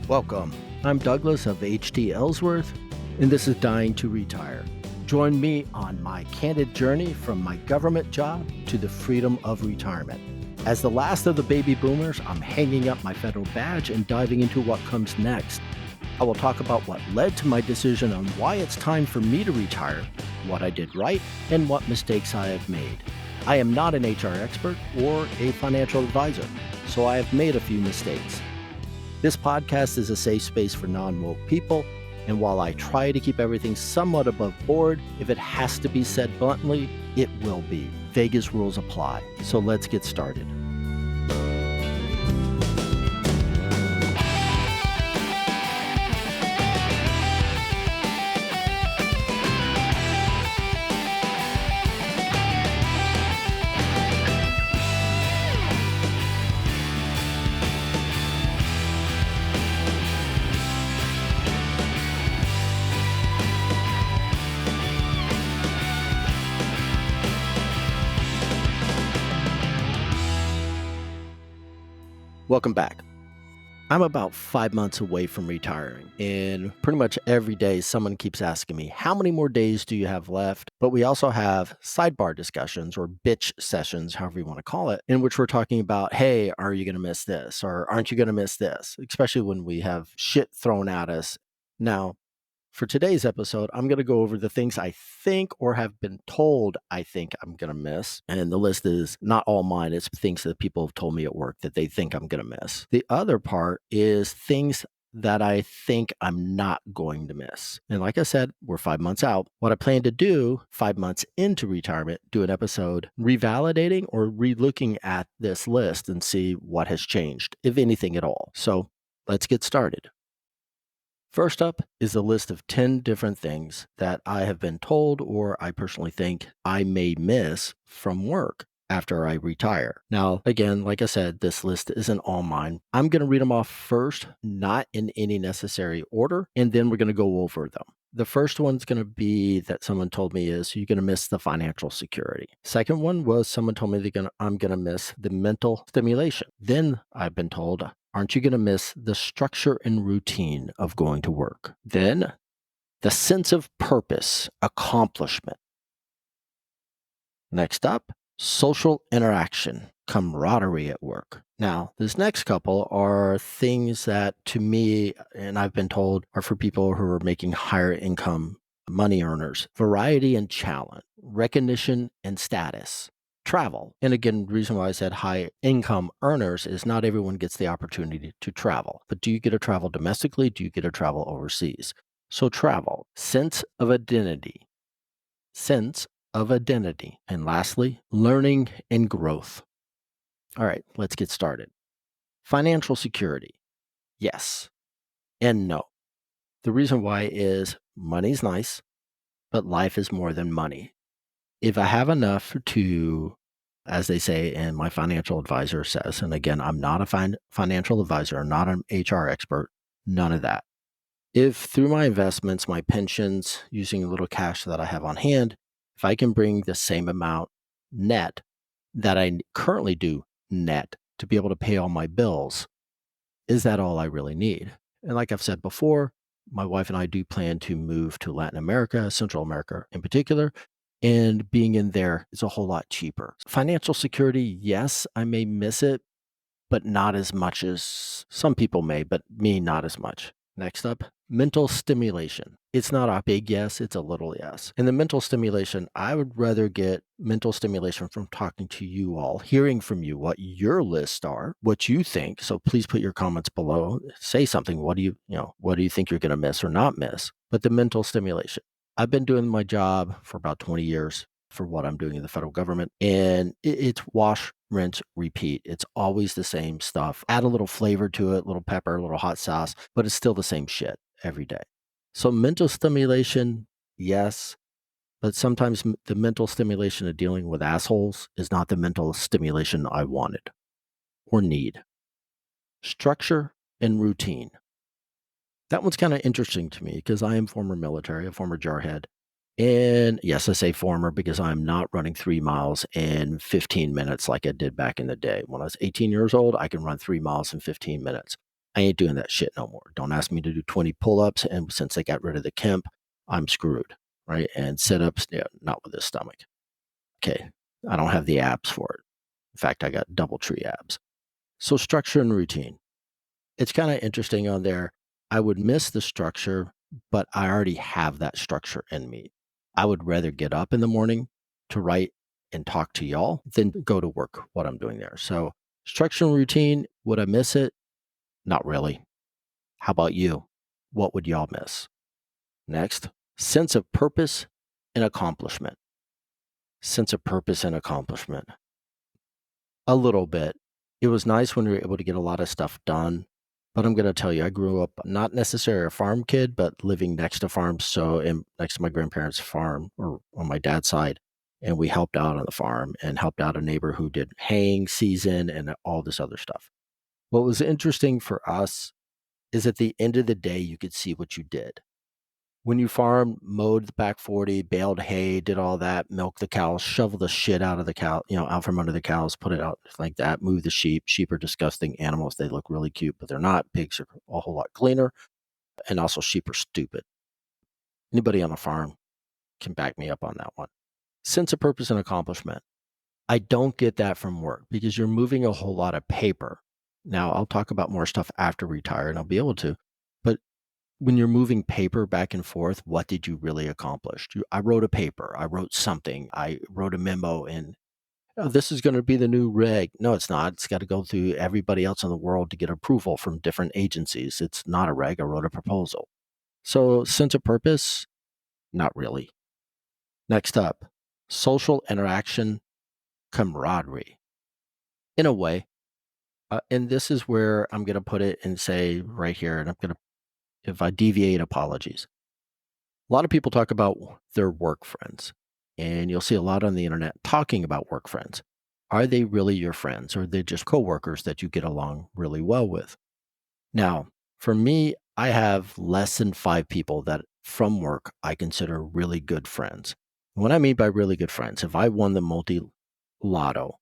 Welcome. I'm Douglas of HT Ellsworth, and this is Dying to Retire. Join me on my candid journey from my government job to the freedom of retirement. As the last of the baby boomers, I'm hanging up my federal badge and diving into what comes next. I will talk about what led to my decision on why it's time for me to retire, what I did right, and what mistakes I have made. I am not an HR expert or a financial advisor, so I have made a few mistakes. This podcast is a safe space for non-woke people, and while I try to keep everything somewhat above board, if it has to be said bluntly, it will be. Vegas rules apply, so let's get started. Welcome back. I'm about 5 months away from retiring, and pretty much every day someone keeps asking me, how many more days do you have left? But we also have sidebar discussions or bitch sessions, however you want to call it, in which we're talking about, hey, are you going to miss this? Or aren't you going to miss this? Especially when we have shit thrown at us. Now, for today's episode, I'm going to go over the things I think or have been told I think I'm going to miss. And the list is not all mine. It's things that people have told me at work that they think I'm going to miss. The other part is things that I think I'm not going to miss. And like I said, we're 5 months out. What I plan to do 5 months into retirement, do an episode revalidating or relooking at this list and see what has changed, if anything at all. So let's get started. First up is a list of 10 different things that I have been told or I personally think I may miss from work after I retire. Now, again, like I said, this list isn't all mine. I'm going to read them off first, not in any necessary order, and then we're going to go over them. The first one's going to be that someone told me is you're going to miss the financial security. Second one was someone told me I'm going to miss the mental stimulation. Then I've been told, aren't you going to miss the structure and routine of going to work? Then the sense of purpose, accomplishment. Next up, social interaction, camaraderie at work. Now, this next couple are things that to me, and I've been told, are for people who are making higher income money earners. Variety and challenge, recognition and status, travel. And again, the reason why I said high income earners is not everyone gets the opportunity to travel. But do you get to travel domestically? Do you get to travel overseas? So travel, sense of identity, and lastly, learning and growth. All right, let's get started. Financial security, yes and no. The reason why is money's nice, but life is more than money. If I have enough to, as they say, and my financial advisor says, and again, I'm not a financial advisor, not an HR expert, none of that. If through my investments, my pensions, using a little cash that I have on hand, if I can bring the same amount net that I currently do net to be able to pay all my bills, is that all I really need? And like I've said before, my wife and I do plan to move to Latin America, Central America in particular, and being in there is a whole lot cheaper. Financial security, yes, I may miss it, but not as much as some people may, but me, not as much. Next up, mental stimulation. It's not a big yes, it's a little yes. And the mental stimulation, I would rather get mental stimulation from talking to you all, hearing from you what your lists are, what you think. So please put your comments below. Say something. What do you think you're going to miss or not miss? But the mental stimulation. I've been doing my job for about 20 years for what I'm doing in the federal government. And it's wash, rinse, repeat. It's always the same stuff. Add a little flavor to it, a little pepper, a little hot sauce, but it's still the same shit every day. So mental stimulation, yes, but sometimes the mental stimulation of dealing with assholes is not the mental stimulation I wanted or need. Structure and routine. That one's kind of interesting to me because I am former military, a former jarhead. And yes, I say former because I'm not running 3 miles in 15 minutes like I did back in the day. When I was 18 years old, I can run 3 miles in 15 minutes. I ain't doing that shit no more. Don't ask me to do 20 pull-ups. And since I got rid of the Kemp, I'm screwed, right? And sit-ups, yeah, not with this stomach. Okay, I don't have the abs for it. In fact, I got double tree abs. So structure and routine. It's kind of interesting on there. I would miss the structure, but I already have that structure in me. I would rather get up in the morning to write and talk to y'all than go to work, what I'm doing there. So structure and routine, would I miss it? Not really. How about you? What would y'all miss? Next, sense of purpose and accomplishment. Sense of purpose and accomplishment. A little bit. It was nice when we were able to get a lot of stuff done. But I'm going to tell you, I grew up not necessarily a farm kid, but living next to farms. So, next to my grandparents' farm or on my dad's side. And we helped out on the farm and helped out a neighbor who did haying season and all this other stuff. What was interesting for us is at the end of the day, you could see what you did. When you farmed, mowed the back 40, baled hay, did all that, milked the cows, shoveled the shit out of the cow, out from under the cows, put it out like that, move the sheep. Sheep are disgusting animals. They look really cute, but they're not. Pigs are a whole lot cleaner. And also sheep are stupid. Anybody on a farm can back me up on that one. Sense of purpose and accomplishment. I don't get that from work because you're moving a whole lot of paper. Now, I'll talk about more stuff after retire and I'll be able to. But when you're moving paper back and forth, what did you really accomplish? I wrote a paper. I wrote something. I wrote a memo and oh, this is going to be the new reg. No, it's not. It's got to go through everybody else in the world to get approval from different agencies. It's not a reg. I wrote a proposal. So sense of purpose, not really. Next up, social interaction, camaraderie. In a way, and this is where I'm going to put it and say right here, and I'm going to, if I deviate, apologies. A lot of people talk about their work friends, and you'll see a lot on the internet talking about work friends. Are they really your friends, or are they just coworkers that you get along really well with? Now, for me, I have less than 5 people that from work I consider really good friends. What I mean by really good friends, if I won the multi lotto,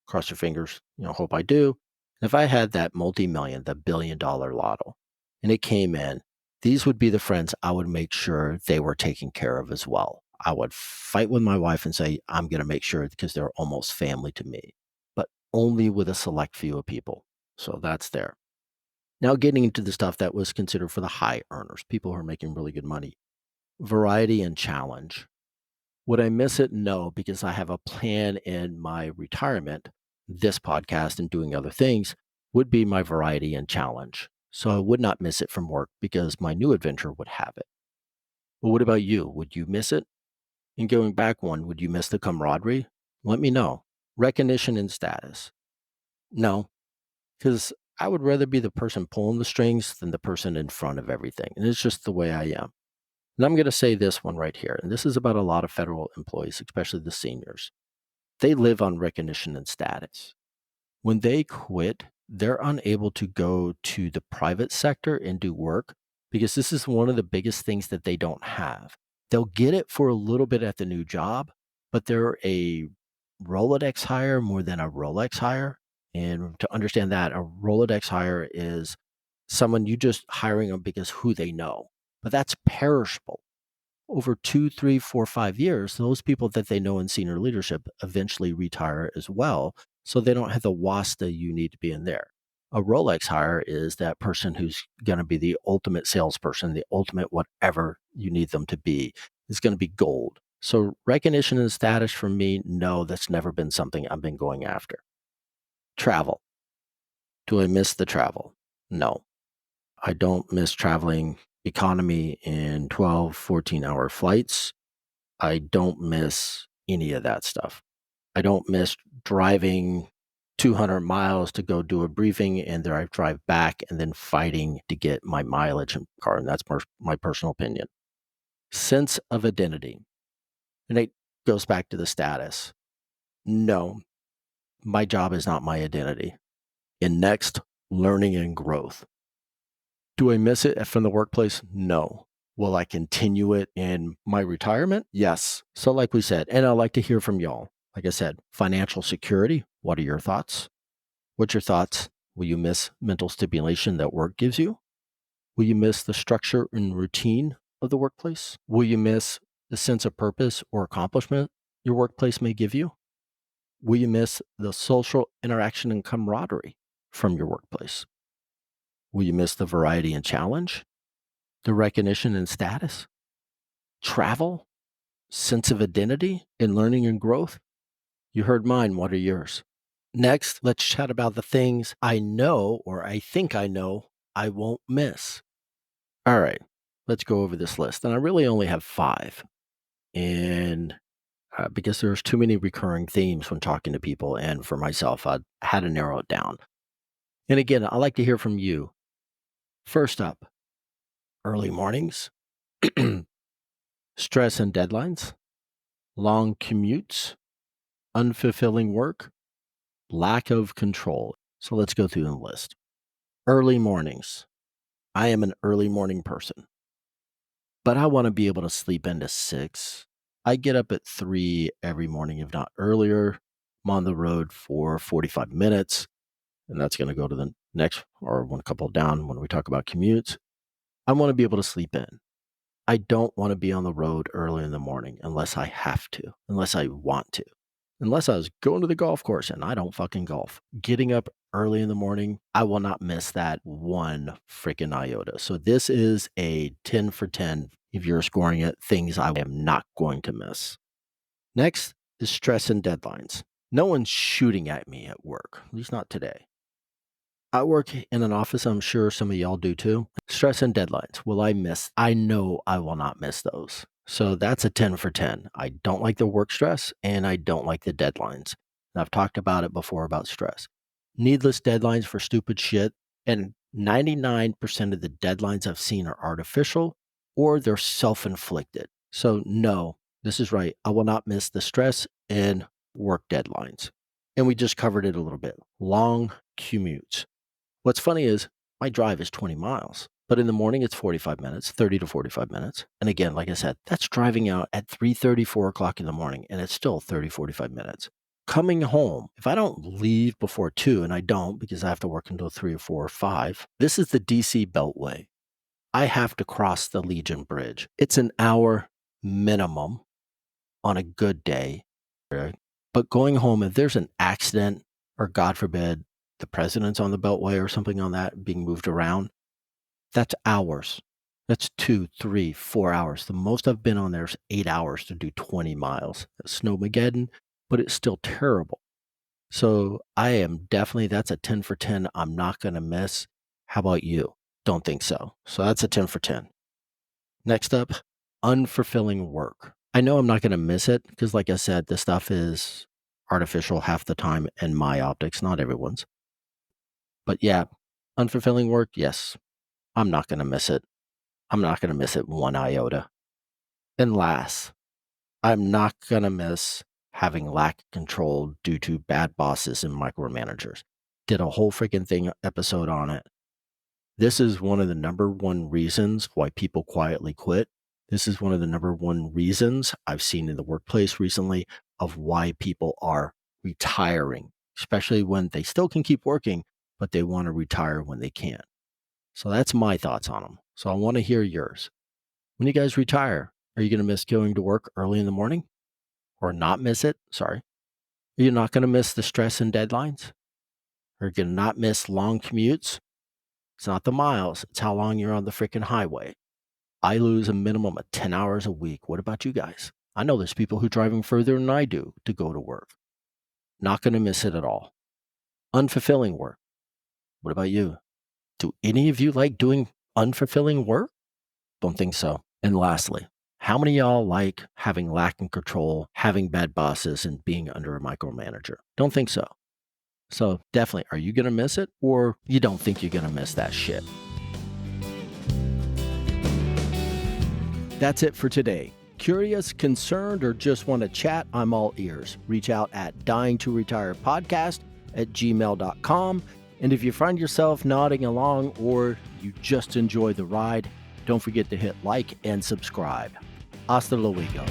cross your fingers, hope I do. If I had that multi-million, the $1 billion lotto, and it came in, these would be the friends I would make sure they were taken care of as well. I would fight with my wife and say, I'm going to make sure because they're almost family to me, but only with a select few of people. So that's there. Now, getting into the stuff that was considered for the high earners, people who are making really good money, variety and challenge. Would I miss it? No, because I have a plan in my retirement. This podcast and doing other things would be my variety and challenge. So I would not miss it from work because my new adventure would have it. But what about you? Would you miss it? And going back one, would you miss the camaraderie? Let me know. Recognition and status. No, because I would rather be the person pulling the strings than the person in front of everything. And it's just the way I am. And I'm going to say this one right here. And this is about a lot of federal employees, especially the seniors. They live on recognition and status. When they quit, they're unable to go to the private sector and do work because this is one of the biggest things that they don't have. They'll get it for a little bit at the new job, but they're a Rolodex hire more than a Rolex hire. And to understand that, a Rolodex hire is someone you just hiring them because who they know, but that's perishable over 2, 3, 4, 5 years, those people that they know in senior leadership eventually retire as well. So they don't have the wasta you need to be in there. A Rolex hire is that person who's going to be the ultimate salesperson, the ultimate whatever you need them to be. Is going to be gold. So recognition and status for me, no, that's never been something I've been going after. Travel. Do I miss the travel? No. I don't miss traveling economy in 12, 14-hour flights. I don't miss any of that stuff. I don't miss driving 200 miles to go do a briefing and then I drive back and then fighting to get my mileage in the car. And that's my personal opinion. Sense of identity. And it goes back to the status. No, my job is not my identity. And next, learning and growth. Do I miss it from the workplace? No. Will I continue it in my retirement? Yes. So like we said, and I'd like to hear from y'all. Like I said, financial security. What are your thoughts? What's your thoughts? Will you miss mental stimulation that work gives you? Will you miss the structure and routine of the workplace? Will you miss the sense of purpose or accomplishment your workplace may give you? Will you miss the social interaction and camaraderie from your workplace? Will you miss the variety and challenge, the recognition and status, travel, sense of identity, and learning and growth? You heard mine. What are yours? Next, let's chat about the things I know or I think I know I won't miss. All right, let's go over this list. And I really only have 5. And because there's too many recurring themes when talking to people, and for myself, I had to narrow it down. And again, I like to hear from you. First up, early mornings, stress and deadlines, long commutes, unfulfilling work, lack of control. So let's go through the list. Early mornings. I am an early morning person, but I want to be able to sleep into 6. I get up at 3 every morning, if not earlier. I'm on the road for 45 minutes, and that's going to go to the next or one couple down when we talk about commutes. I want to be able to sleep in. I don't want to be on the road early in the morning unless I have to, unless I want to, unless I was going to the golf course, and I don't fucking golf. Getting up early in the morning, I will not miss that one freaking iota. So this is a 10 for 10 if you're scoring it, things I am not going to miss. Next is stress and deadlines. No one's shooting at me at work, at least not today. I work in an office, I'm sure some of y'all do too. Stress and deadlines. Will I miss? I know I will not miss those. So that's a 10 for 10. I don't like the work stress and I don't like the deadlines. And I've talked about it before about stress. Needless deadlines for stupid shit. And 99% of the deadlines I've seen are artificial or they're self-inflicted. So no, this is right. I will not miss the stress and work deadlines. And we just covered it a little bit. Long commutes. What's funny is my drive is 20 miles, but in the morning it's 45 minutes, 30 to 45 minutes. And again, like I said, that's driving out at 3:30, 4 o'clock in the morning, and it's still 30, 45 minutes. Coming home, if I don't leave before 2, and I don't because I have to work until 3 or 4 or 5, this is the DC Beltway. I have to cross the Legion Bridge. It's an hour minimum on a good day. But going home, if there's an accident or God forbid, the president's on the Beltway or something on that being moved around, that's hours. That's 2, 3, 4 hours. The most I've been on there is 8 hours to do 20 miles. That's Snowmageddon, but it's still terrible. So I am definitely, that's a 10 for 10. I'm not going to miss. How about you? Don't think so. So that's a 10 for 10. Next up, unfulfilling work. I know I'm not going to miss it because, like I said, this stuff is artificial half the time in my optics, not everyone's. But yeah, unfulfilling work, yes, I'm not going to miss it. I'm not going to miss it one iota. And last, I'm not going to miss having lack of control due to bad bosses and micromanagers. Did a whole freaking thing episode on it. This is one of the number one reasons why people quietly quit. This is one of the number one reasons I've seen in the workplace recently of why people are retiring, especially when they still can keep working, but they want to retire when they can. So that's my thoughts on them. So I want to hear yours. When you guys retire, are you going to miss going to work early in the morning or not miss it? Sorry. Are you not going to miss the stress and deadlines? Are you going to not miss long commutes? It's not the miles. It's how long you're on the freaking highway. I lose a minimum of 10 hours a week. What about you guys? I know there's people who are driving further than I do to go to work. Not going to miss it at all. Unfulfilling work. What about you? Do any of you like doing unfulfilling work? Don't think so. And lastly, how many of y'all like having lack of control, having bad bosses, and being under a micromanager? Don't think so. So definitely, are you going to miss it or you don't think you're going to miss that shit? That's it for today. Curious, concerned, or just want to chat? I'm all ears. Reach out at dyingtoretirepodcast@gmail.com. And if you find yourself nodding along or you just enjoy the ride, don't forget to hit like and subscribe. Hasta luego.